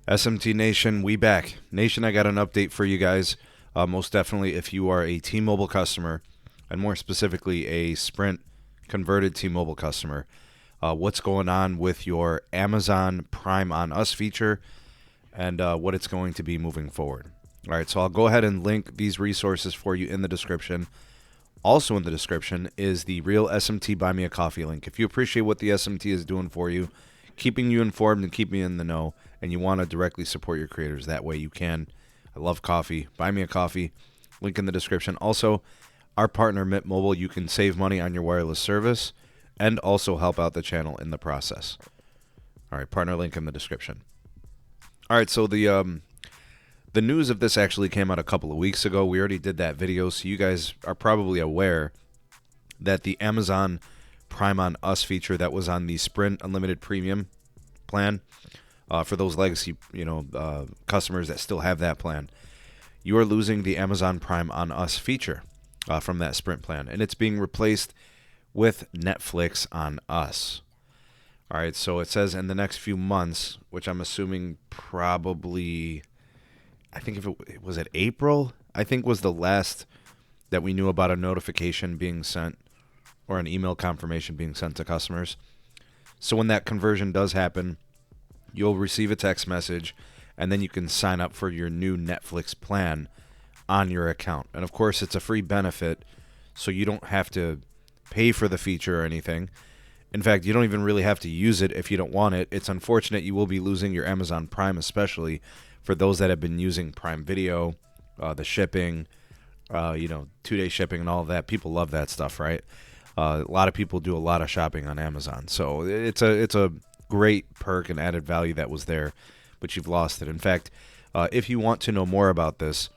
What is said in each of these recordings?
SMT Nation, we back. Nation, I got an update for you guys. Most definitely, if you are a T-Mobile customer, and more specifically a Sprint converted T-Mobile customer, what's going on with your Amazon Prime on Us feature and what it's going to be moving forward. All right, so I'll go ahead and link these resources for you in the description. Also in the description is the real SMT Buy Me a Coffee link. If you appreciate what the SMT is doing for you, keeping you informed and keeping you in the know, and you want to directly support your creators, that way you can. I love coffee. Buy me a coffee. Link in the description. Also, our partner, MintMobile, you can save money on your wireless service and also help out the channel in the process. All right, partner link in the description. All right, so the news of this actually came out a couple of weeks ago. We already did that video, so you guys are probably aware that the Amazon Prime on Us feature that was on the Sprint Unlimited Premium plan, for those legacy customers that still have that plan, you are losing the Amazon Prime on Us feature from that Sprint plan, and it's being replaced with Netflix on Us. All right, so it says in the next few months, which I'm assuming probably, I think if it was it April, I think was the last that we knew about a notification being sent or an email confirmation being sent to customers. So when that conversion does happen, you'll receive a text message, and then you can sign up for your new Netflix plan on your account. And of course, it's a free benefit, so you don't have to pay for the feature or anything. In fact, you don't even really have to use it if you don't want it. It's unfortunate you will be losing your Amazon Prime, especially for those that have been using Prime Video, the shipping, 2-day shipping and all of that. People love that stuff, right? A lot of people do a lot of shopping on Amazon. So it's a great perk and added value that was there, but you've lost it. In fact, if you want to know more about this,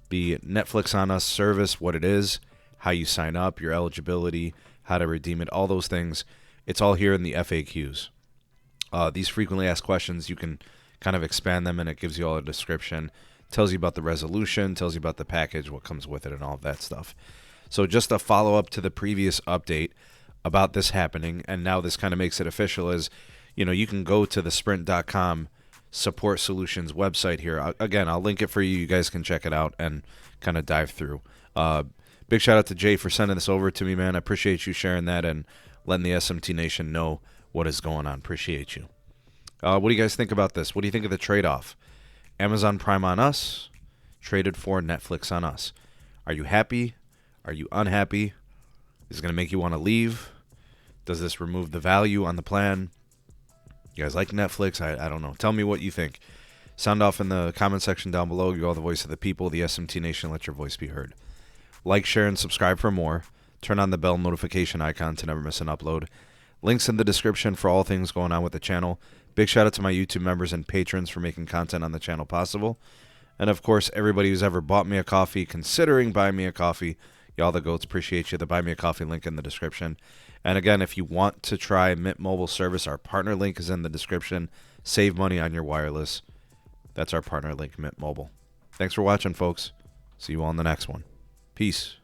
the Netflix on Us service, what it is, how you sign up, your eligibility, how to redeem it, all those things, it's all here in the FAQs. These frequently asked questions, you can kind of expand them, and it gives you all a description, tells you about the resolution, tells you about the package, what comes with it, and all of that stuff. So just a follow-up to the previous update about this happening, and now this kind of makes it official, is, you can go to the Sprint.com support solutions website here. Again, I'll link it for you. You guys can check it out and kind of dive through. Big shout out to Jay for sending this over to me, man. I appreciate you sharing that and letting the SMT Nation know what is going on. Appreciate you. What do you guys think about this? What do you think of the trade-off? Amazon Prime on Us traded for Netflix on Us. Are you happy? Are you unhappy? Is it going to make you want to leave? Does this remove the value on the plan? You guys like Netflix? I don't know. Tell me what you think. Sound off in the comment section down below. You are the voice of the people, the SMT Nation. Let your voice be heard. Like, share, and subscribe for more. Turn on the bell notification icon to never miss an upload. Links in the description for all things going on with the channel. Big shout out to my YouTube members and patrons for making content on the channel possible. And of course, everybody who's ever bought me a coffee, considering buying me a coffee, y'all the goats, appreciate you. The Buy Me a Coffee link in the description. And again, if you want to try Mint Mobile service, our partner link is in the description. Save money on your wireless. That's our partner link, Mint Mobile. Thanks for watching, folks. See you all in the next one. Peace.